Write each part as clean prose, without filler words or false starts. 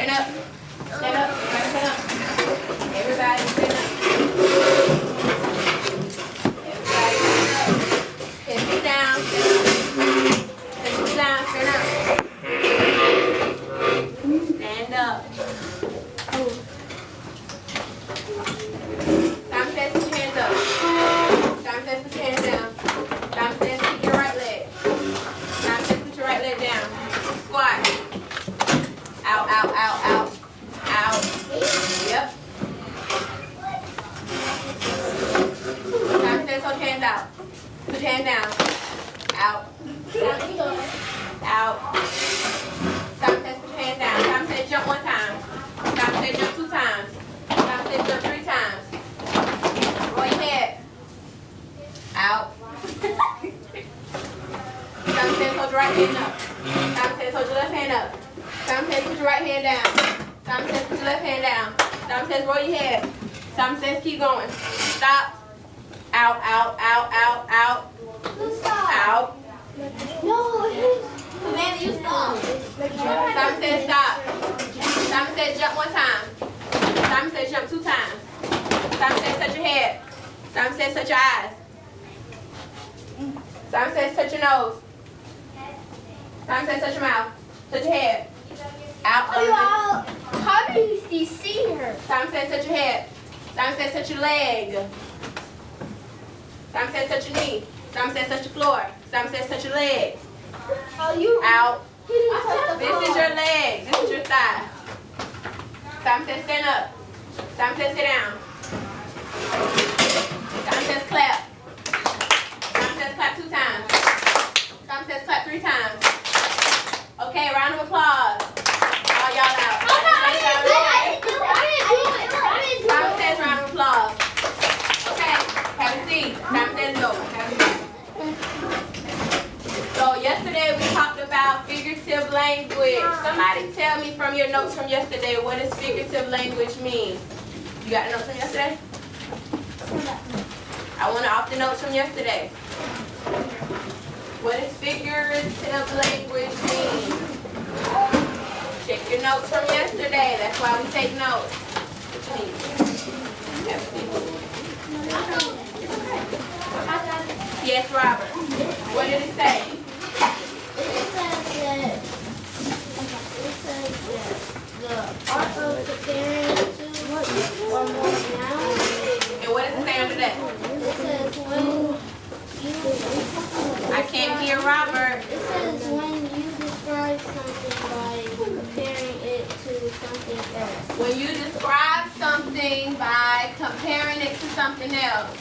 stand up. Stand up. Everybody stand up. Everybody stand up. Everybody stand up. Head me down. Stand up. Head me down. Stand up. Stand up. Time says put your hands up. Time says put your hands down. Time says keep your right leg. Time says put your right leg down. Squat. Out, out, out, out. Out. Yep. Time says hold your hands out. Put your hands down. Out. Out. Time says put your hands down. Time says jump one time. Time says jump 2 times. Time says jump 3 times. Roll your head. Out. Time says hold your right hand up. Time says hold your left hand up. Time says put your right hand down. Time says put your left hand down. Time says roll your head. Time says keep going. Stop. Out, out, out, out, out. Out. No, Savannah, you stop. Time says stop. Time says jump 1 time. Time says jump 2 times. Time says touch your head. Time says touch your eyes. Time says touch your nose. Time says touch your mouth. Touch your head. Out. How do you see her? Time says touch your head. Time says touch your leg. Time says touch your knee. Time says touch your floor. Time says touch your leg. Out. This is your leg. This is your thigh. Time says stand up. Time says sit down. Time says clap. Time says clap 2 times. Time says clap 3 times. Okay, round of applause. All y'all out. Time says round of applause. Okay, have a seat. Time says go. Have a seat. So yesterday we talked about figurative language. Somebody tell me from your notes from yesterday, what does figurative language mean? You got the notes from yesterday? I want to off the notes from yesterday. What does figurative language mean? Check your notes from yesterday. That's why we take notes. What you need? Yes, Robert. What did it say? It says that the art of comparing two or more nouns. And what does it say under that? It says when you. I can't hear Robert. It says when you describe something by comparing it to something else. When you describe something by comparing it to something else.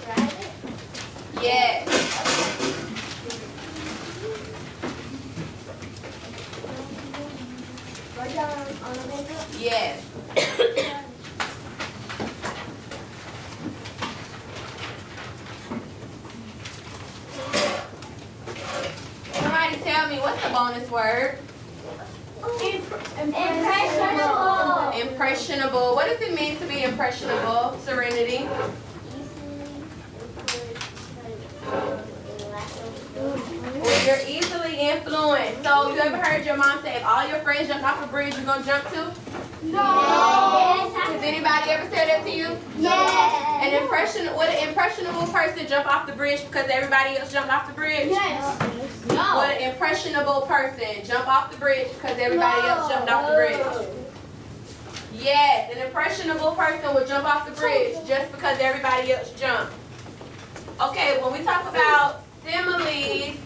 Right? Yes. Yes. Somebody tell me, what's the bonus word? Impressionable. Impressionable. What does it mean to be impressionable, Serenity? When you're easily influenced. So you ever heard your mom say, if all your friends jump off a bridge, you're going to jump too? No. Has anybody ever said that to you? Yes. Would an impressionable person jump off the bridge because everybody else jumped off the bridge? Yes. Would an impressionable person jump off the bridge because everybody else jumped off the bridge? Yes, an impressionable person would jump off the bridge just because everybody else jumped. Okay, when we talk about similes,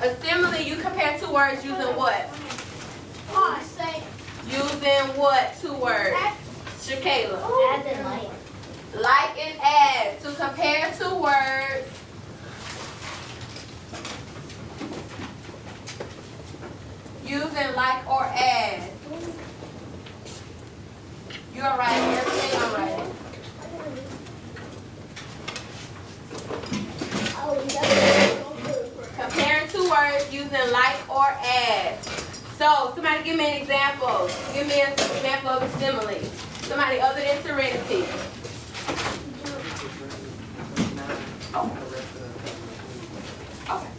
a simile, you compare 2 words using what? Using what 2 words? Shakayla. As in like. Like and as. To compare 2 words. Using like or as. You all right? Everything all right? Comparing 2 words using like or as. So, somebody give me an example. Give me an example of a simile. Somebody other than Serenity. Oh. Okay.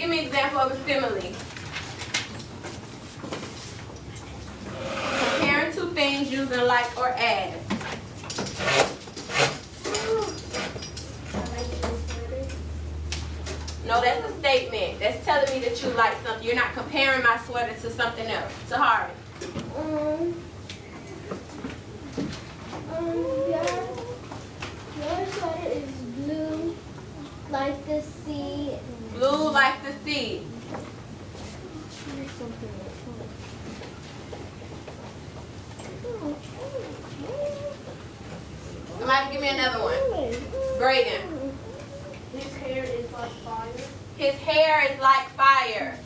give me an example of a simile. Comparing two things using like or as. No, that's a statement. That's telling me that you like something. You're not comparing my sweater to something else. Sahari. Your sweater is blue like the sea. Blue like the sea. Somebody give me another one. Braden. His hair is like fire. His hair is like fire.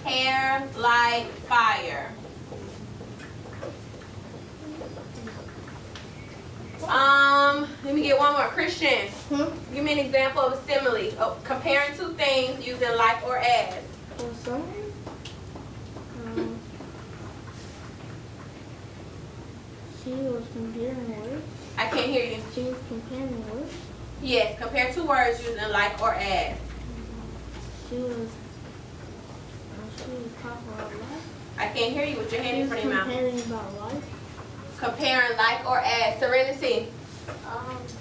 Hair like fire. Let me get one more. Christian, give me an example of a simile. Oh, comparing two things using like or as. She was comparing words. I can't hear you. She was comparing words. Yes, compare two words using like or as. She was talking about life. I can't hear you with your hand in front of your mouth. Comparing about life. Comparing like or as. Serenity.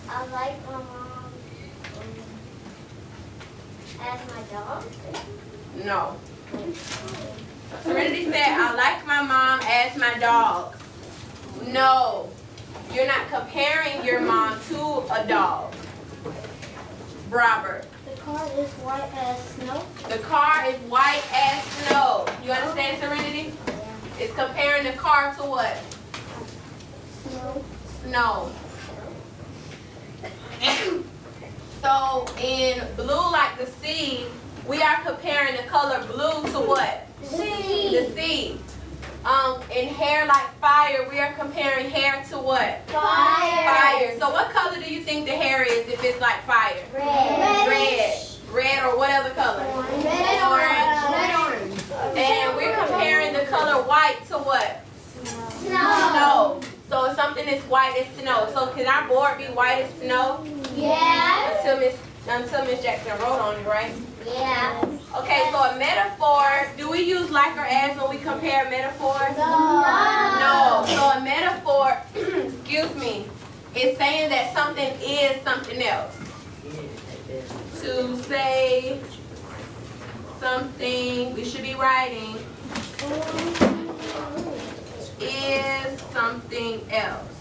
I like my mom as my dog. No. Serenity said, I like my mom as my dog. No. You're not comparing your mom to a dog. Robert. The car is white as snow. The car is white as snow. You understand, Serenity? Yeah. It's comparing the car to what? Snow. Snow. So in blue like the sea, we are comparing the color blue to what? Sea. The sea. In hair like fire, we are comparing hair to what? Fire. Fire. So what color do you think the hair is if it's like fire? Red. Red. Red or what other color? Red Orange. And we're comparing the color white to what? Snow. Snow. So if something is white, it's snow. So can our board be white as snow? Yeah. Until Miss Jackson wrote on it, right? Yeah. Okay, so a metaphor, do we use like or as when we compare metaphors? No. No. So a metaphor, excuse me, is saying that something is something else. To say something, we should be writing, is something else.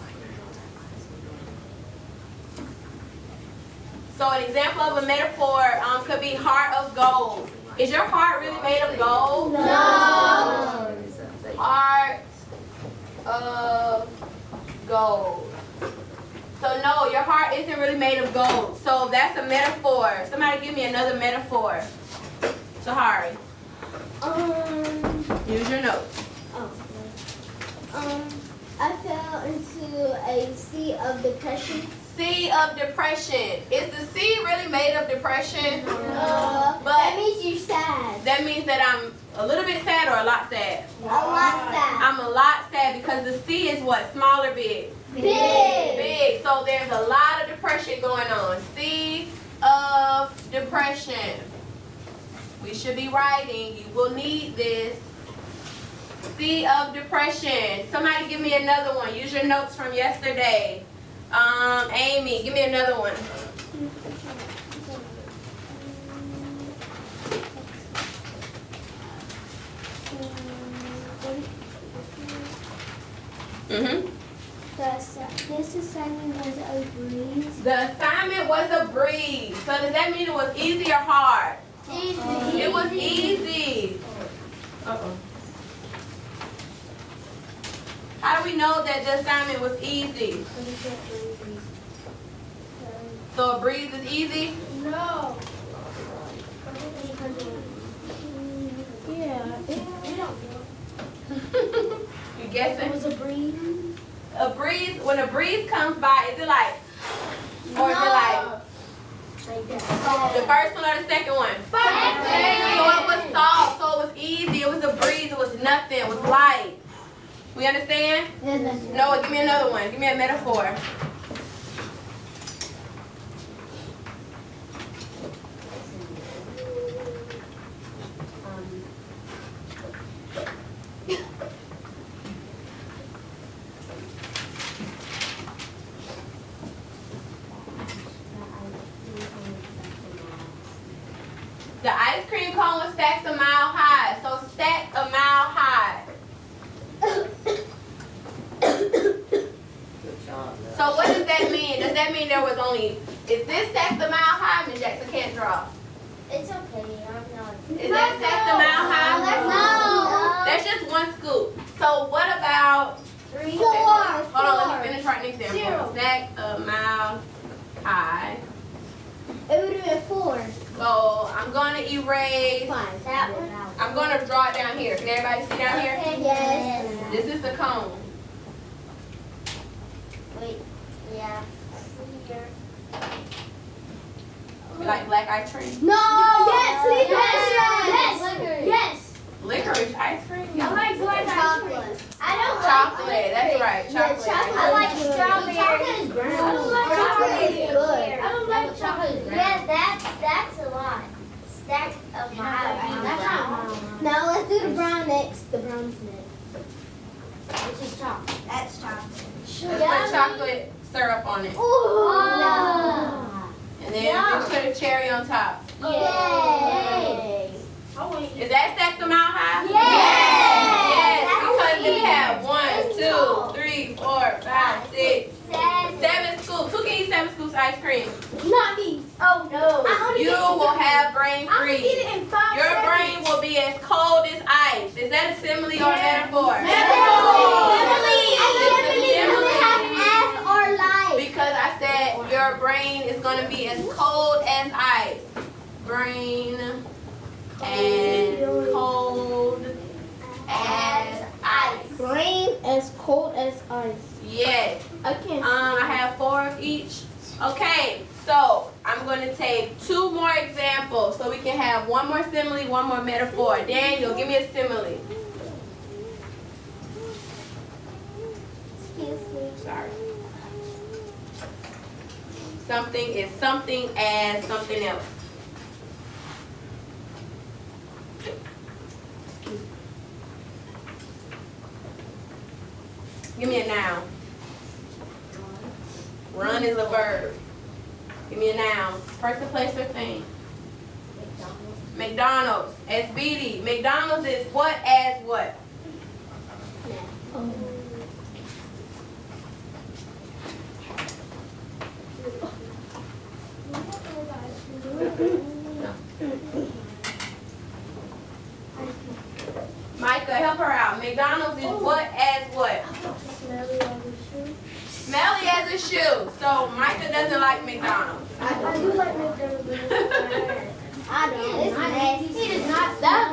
So an example of a metaphor could be heart of gold. Is your heart really made of gold? No. Heart of gold. So no, your heart isn't really made of gold. So that's a metaphor. Somebody give me another metaphor. Sahari. Use your notes. I fell into a sea of depression. Sea of depression. Is the sea really made of depression? But that means you're sad. That means that I'm a little bit sad or a lot sad? A lot sad. I'm a lot sad because the sea is what? Small or big? Big. Big. So there's a lot of depression going on. Sea of depression. We should be writing. You will need this. Sea of depression. Somebody give me another one. Use your notes from yesterday. Amy, give me another one. This assignment was a breeze. The assignment was a breeze. So does that mean it was easy or hard? Easy. It was easy. Uh-oh. How do we know that the assignment was easy? So a breeze is easy? No. Yeah. You guessing? It was a breeze. A breeze, when a breeze comes by, is it like, or is it like the first one or the second one? So it was soft, so it was easy, it was a breeze, it was nothing, it was light. We understand? Noah, give me another one. Give me a metaphor. The ice cream cone was stacked a mile high. So stack a mile high. So what does that mean? Does that mean there was only, is this stacked a mile high? Miss Jackson can't draw. It's okay, I'm not. Is that stacked a mile high? No. That's just one scoop. So what about 3, 4, hold on, let me finish writing the example. 0. Stack a mile high. It would have been 4. So I'm gonna erase. That one. I'm gonna draw it down here. Can everybody see down here? Yes. This is the cone. Wait. Yeah. Here. You like black ice cream? No. Yes. Licorice ice cream? I like black chocolate. I don't Chocolate, like that's right. Chocolate. I like strawberry. Chocolate is brown. I don't like chocolate is good. I don't like chocolate is brown. Yeah, that's a lot. Stack of mile. Now let's do the brown next. The brown's next. Which is chocolate. That's chocolate. Let's put chocolate syrup on it. Ooh. And then we put a cherry on top. Yay. Is that stacked a mile high? Yes. Yes, because we have 1, 2, 3, 4, 5, 6, 7 scoops. Who can eat 7 scoops of ice cream? Not me. Oh no. You will have brain freeze. Your brain will be as cold as ice. Is that a simile or a metaphor? Because I said your brain is going to be as cold as ice. Brain and cold as ice. Brain as cold as ice. Yes. I can't. I have 4 of each. Okay, so I'm going to take 2 more examples so we can have 1 more simile, 1 more metaphor. Daniel, give me a simile. Excuse me. Sorry. Something is something as something else. Give me a noun. Run is a verb. Give me a noun. Person, place, or thing. McDonald's. SBD. McDonald's is what as what? Micah, help her out. McDonald's is what as what? Smelly as a shoe. So Micah doesn't like McDonald's. I do like McDonald's. I don't. It's nasty. It is not that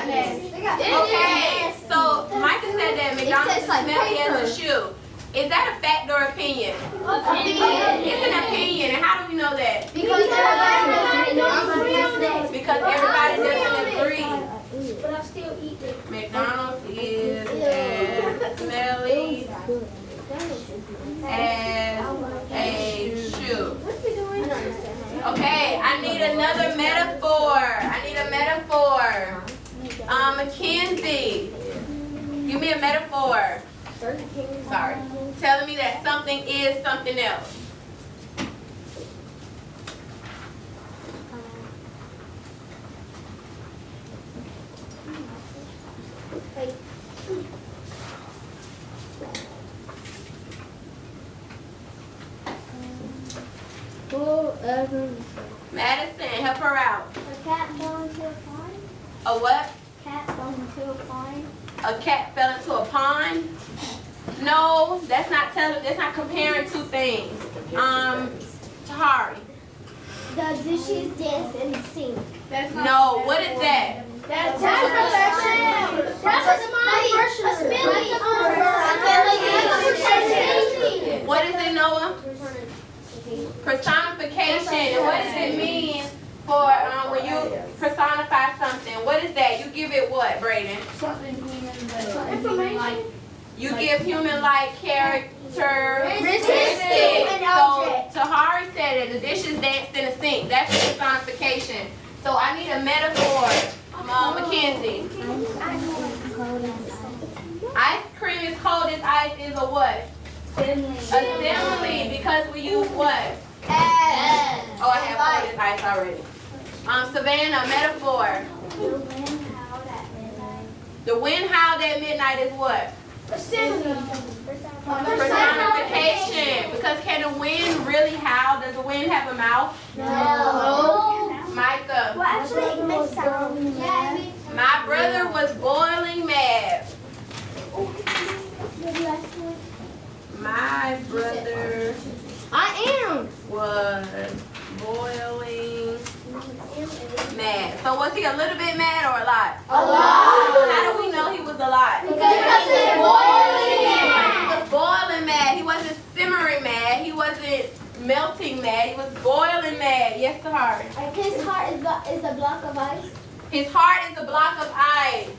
nasty. Okay, so Micah said that McDonald's is smelly as a shoe. Is that a fact or opinion? It's an opinion, and how do we know that? Because Everybody doesn't agree. But I still eat it. McDonald's is as smelly as a shoe. Okay, I need another metaphor. I need a metaphor. Mackenzie, give me a metaphor. Sorry. Telling me that something is something else. Madison, help her out. A cat fell into a pond. A what? Cat fell into a pond. A cat fell into a pond? No, that's not comparing 2 things. Tahari. The dishes dance in the sink. No, what is that? That's What is it, Noah? Personification. And what does it mean for when you personify something? What is that? You give it what, Brayden? Something human, but something like You give human-like characteristics. So Tahari said that the dishes danced in a sink. That's personification. So I need a metaphor. Mackenzie. Ice cream is cold as ice is a what? A simile, because we use what? Oh, I have cold as ice already. Savannah, metaphor. The wind howled at midnight is what? Personification. Because can the wind really howl? Does the wind have a mouth? No. Micah. Well, actually, it makes sound. My brother was boiling mad. My brother was boiling mad. So was he a little bit mad or a lot? A lot. How do we know he was a lot? Because it's boiling mad. He was boiling mad. He wasn't simmering mad. He wasn't melting mad. He was boiling mad. Yes, Sahara. His heart is a block of ice. His heart is a block of ice.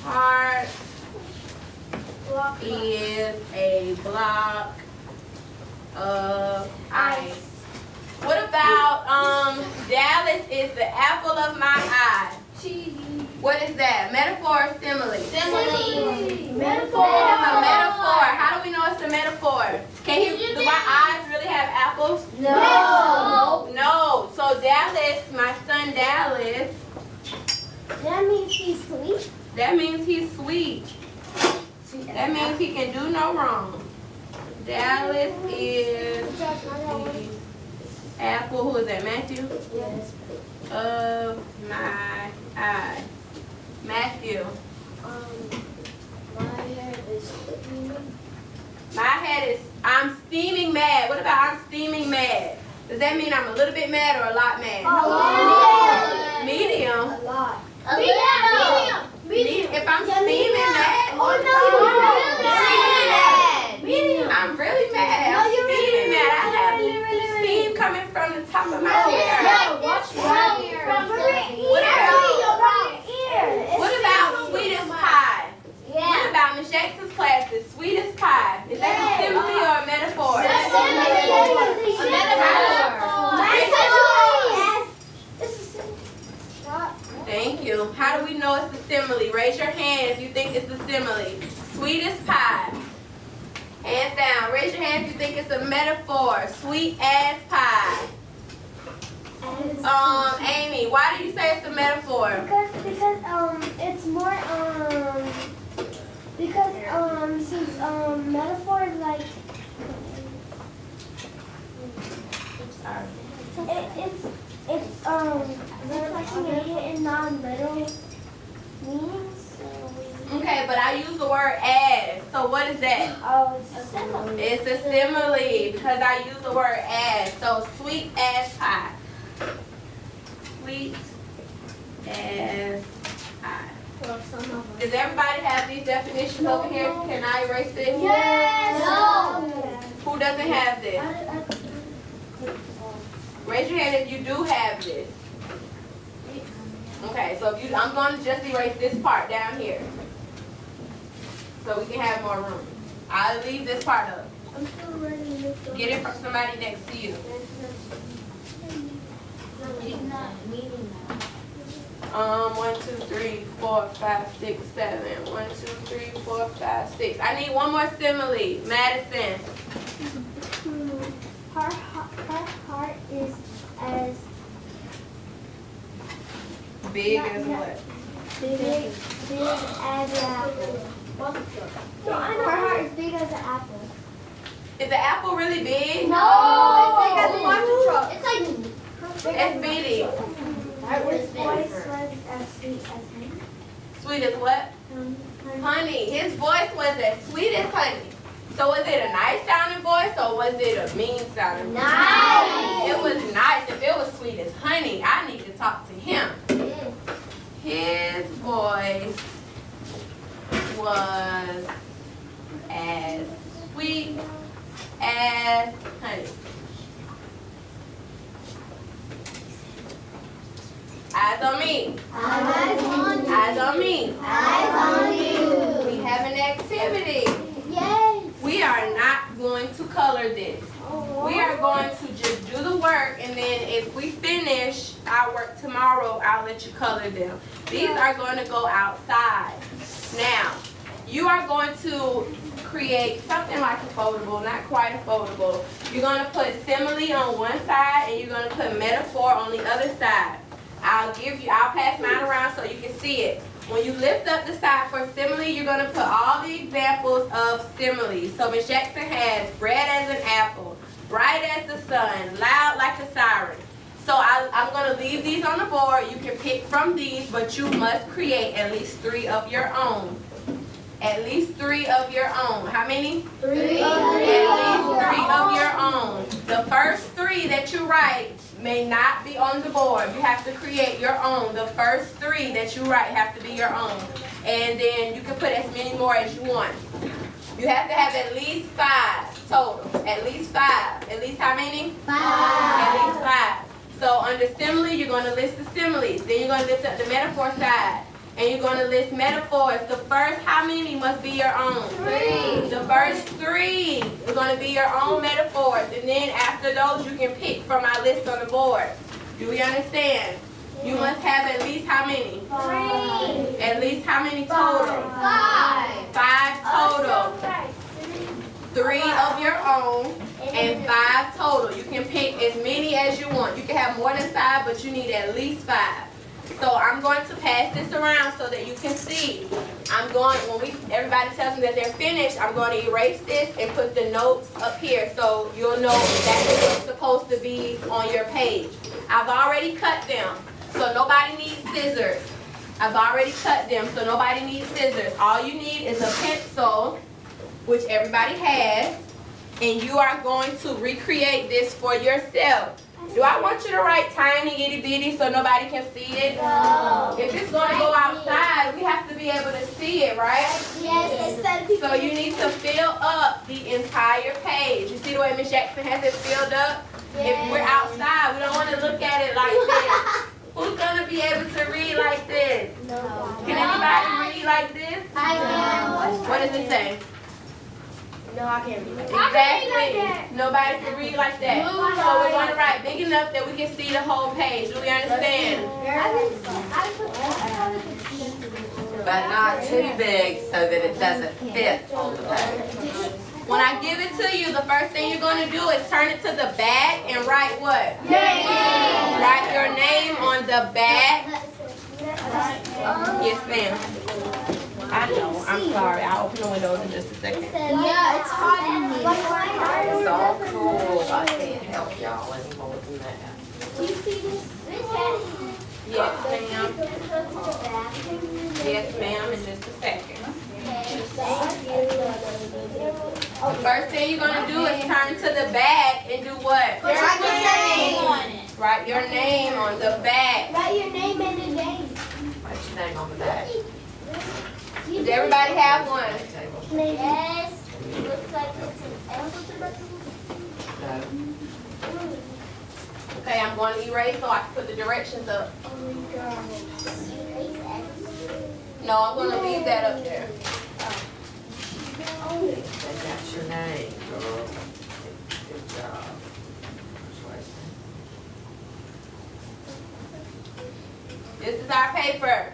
Heart is a block of ice. What about Dallas is the apple of my eye? What is that? Metaphor or simile? Metaphor. It's a metaphor. How do we know it's a metaphor? Do my eyes really have apples? No. No. So Dallas, my son Dallas. That means he's sweet. That means he's sweet. That means he can do no wrong. Dallas is the apple. Who is that? Matthew? Yes. Of my eye. Matthew. My head is I'm steaming mad. What about I'm steaming mad? Does that mean I'm a little bit mad or a lot mad? Medium. a lot. Medium. If I'm steaming mad, I'm really mad. I'm steaming mad. I have steam coming from the top of my hair. What about sweetest pie? What about Miss Jackson's class? The sweetest pie. Is that a simile or a metaphor? Thank you. How do we know it's a simile? Raise your hand if you think it's a simile. Sweetest pie. Hands down. Raise your hand if you think it's a metaphor. Sweet ass pie. Amy, why do you say it's a metaphor? Because it's more since metaphor is like it's reflecting a hidden non-literal meanings. Okay, but I use the word as. So what is that? Oh, it's a simile. It's a simile because I use the word as. So sweet as pie. Sweet as pie. Does everybody have these definitions over here? Can I erase this? Yes. No. Who doesn't have this? Raise your hand if you do have this. Okay, so if I'm going to just erase this part down here. So we can have more room. I'll leave this part up. I'm still ready. Get it from somebody next to you. 1, 2, 3, 4, 5, 6, 7. 1, 2, 3, 4, 5, 6. I need one more simile. Madison. Her heart is as Big as what? big as an apple. No, I know. Her heart is big as an apple. Is the apple really big? No, it's big as a monster truck. It's like It's bitty. his voice was as sweet as honey. Sweet as what? Honey. His voice was as sweet as honey. So was it a nice sounding voice or was it a mean sounding voice? Nice. It was nice. If it was sweet as honey, I need to talk to him. His voice was as sweet as honey. Eyes on me. Eyes on you. Eyes on me. Eyes on you. We have an activity. Yes. We are not going to color this. We are going to just do the work, and then if we finish our work tomorrow, I'll let you color them. These are going to go outside. Now, you are going to create something like a foldable, not quite a foldable. You're going to put simile on one side and you're going to put metaphor on the other side. I'll pass mine around so you can see it. When you lift up the side for simile, you're going to put all the examples of similes. So Miss Jackson has red as an apple, bright as the sun, loud like a siren. So I'm going to leave these on the board. You can pick from these, but you must create at least 3 of your own. At least 3 of your own. How many? 3. At least 3 of your own. The first 3 that you write may not be on the board. You have to create your own. The first 3 that you write have to be your own. And then you can put as many more as you want. You have to have at least 5 total. At least 5. At least how many? 5. At least 5. So under simile, you're going to list the similes. Then you're going to lift up the metaphor side. And you're going to list metaphors. The first how many must be your own? 3. The first 3 are going to be your own metaphors. And then after those, you can pick from my list on the board. Do we understand? You must have at least how many? 3. At least how many total? 5. 5 total. 3 of your own and 5 total. You can pick as many as you want. You can have more than 5, but you need at least 5. So I'm going to pass this around so that you can see. When everybody tells me that they're finished, I'm going to erase this and put the notes up here so you'll know exactly what's supposed to be on your page. I've already cut them, so nobody needs scissors. I've already cut them, so nobody needs scissors. All you need is a pencil, which everybody has, and you are going to recreate this for yourself. Do I want you to write tiny itty bitty so nobody can see it? No. If it's going to go outside, we have to be able to see it, right? Yes. So you need to fill up the entire page. You see the way Miss Jackson has it filled up? Yes. If we're outside, we don't want to look at it like this. Who's going to be able to read like this? No. Can anybody read like this? I can. What does it say? No, I can't read. Exactly. Nobody can read like that. So we're going to write big enough that we can see the whole page. Do we understand? But not too big so that it doesn't fit on the page. When I give it to you, the first thing you're going to do is turn it to the back and write what? Name. Write your name on the back. Yes, ma'am. I know. I'm sorry. I'll open the windows in just a second. Yeah, it's hot in here. It's all cool. I can't help y'all any more than that. Do you see this? Yes, ma'am. Yes, ma'am. In just a second. First thing you're going to do is turn to the back and do what? Write your name on it. Write your name on the back. Write your name and the name. Write your name on the back. Does everybody have one? Yes. Looks like it's an No. Okay, I'm going to erase so I can put the directions up. No, I'm going to leave that up there. That's your name, girl. Good job. This is our paper.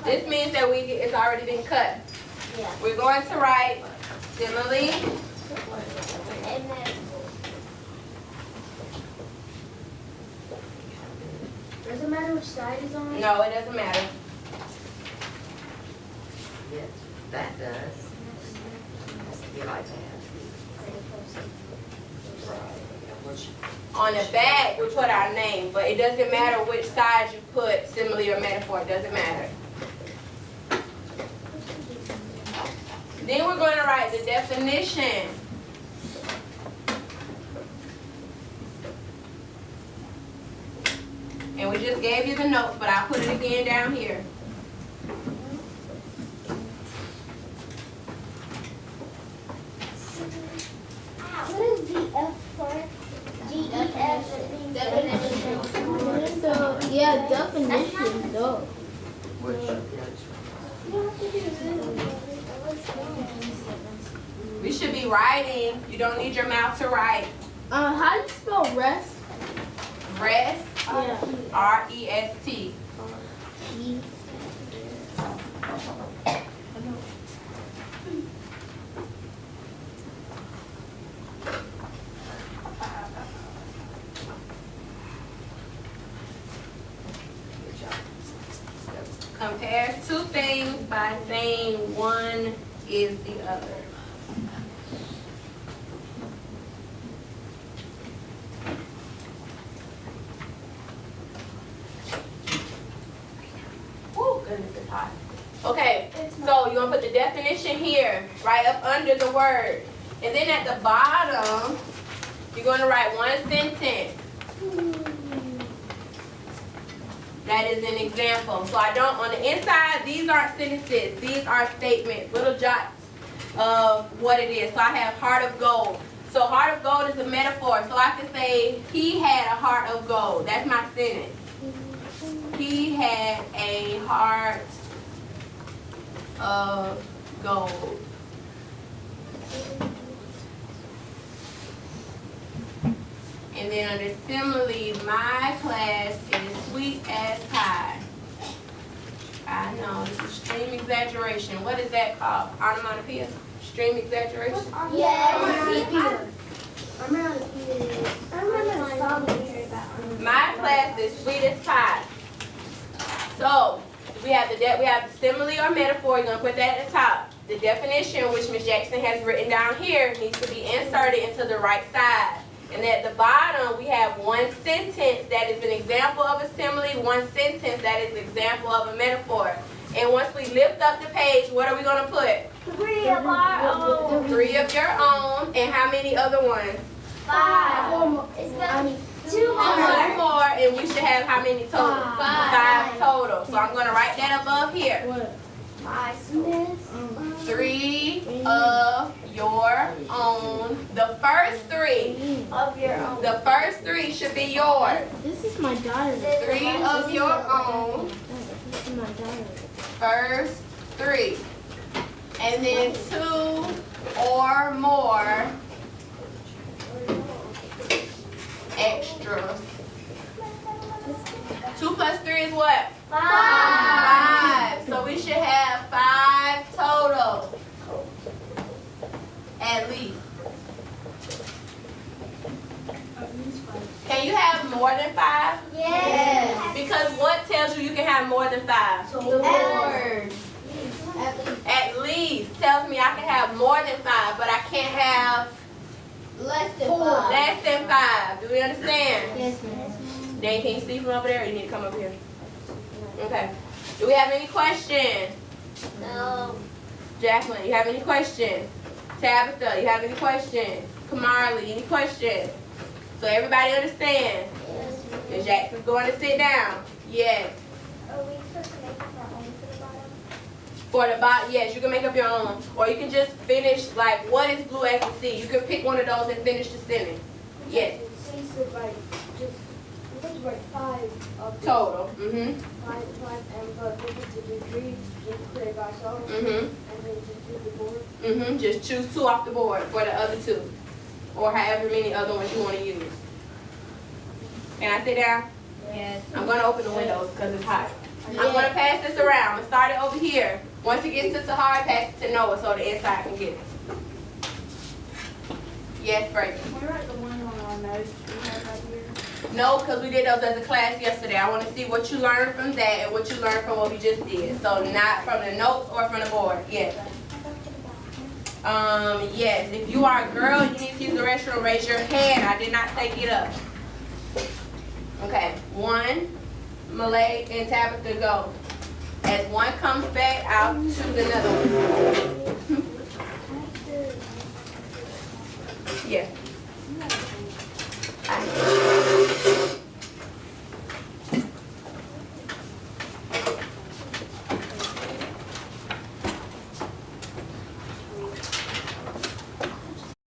This means that it's already been cut. Yeah. We're going to write simile. And then does it matter which side is on? No, it doesn't matter. Yes, that does. Has to be like that. On the back, we put our name, but it doesn't matter which side you put simile or metaphor. It doesn't matter. Then we're going to write the definition. And we just gave you the notes, but I'll put it again down here. What is DF for? DEF. Definition. So, yeah, definition, though. We should be writing. You don't need your mouth to write. How do you spell rest? Rest. R-E-S-T. Compare two things by saying one is the other. Woo, goodness, it's hot. Okay, so you want to put the definition here, right up under the word. And then at the bottom, you're going to write one sentence. That is an example. So I don't, on the inside, these aren't sentences. These are statements, little jots of what it is. So I have heart of gold. So heart of gold is a metaphor. So I can say, he had a heart of gold. That's my sentence. He had a heart of gold. And then under simile, my class is sweet as pie. I know, it's extreme exaggeration. What is that called? Onomatopoeia? Extreme exaggeration? My class is sweet as pie. So we have the simile or metaphor. You're gonna put that at the top. The definition, which Ms. Jackson has written down here, needs to be inserted into the right side. And at the bottom, we have one sentence that is an example of a simile, one sentence that is an example of a metaphor. And once we lift up the page, what are we going to put? 3 of our own. 3 of your own. And how many other ones? 5. 4 more. It's gonna be 2 more. 2 more, and we should have how many total? 5 total. So I'm going to write that above here. 3 of your own. The first 3 Of your own. The first 3 should be yours. This is my daughter. 3 of your own. This is my daughter. First 3. And then 2 or more extras. 2 plus 3 is what? 5. So we should have 5 total. At least. Can you have more than 5? Yes. Because what tells you can have more than 5? The word. At least tells me I can have more than 5, but I can't have Less than 4. 5. Less than 5. Do we understand? Yes, ma'am. Dane, can you see from over there, or you need to come over here? Okay. Do we have any questions? No. Jacqueline, you have any questions? Tabitha, you have any questions? Kamarly, any questions? So everybody understands? Yes. Ms. Jackson's going to sit down. Yes. Are we supposed to make up our own for the bottom? For the bottom, yes, you can make up your own. Or you can just finish, like, what is blue as you see? You can pick one of those and finish the sentence. Yes. Like 5 of the Total. 5, and but we get to do 3, just put it ourselves, Mm-hmm. and then just do the board. Mm-hmm. Just choose 2 off the board for the other 2. Or however many other ones you want to use. Can I sit down? Yes. I'm going to open the windows because it's hot. I'm going to pass this around. I'm going to start it over here. Once it gets to Sahara, pass it to Noah so the inside can get it. Yes, Brady. Can we write the one on our notes we have right here? No, because we did those as a class yesterday. I want to see what you learned from that and what you learned from what we just did. So not from the notes or from the board. Yes. Yes. If you are a girl, you need to use the restroom. Raise your hand. I did not say get up. Okay. 1, Malay and Tabitha go. As one comes back, I'll choose another one. Yeah.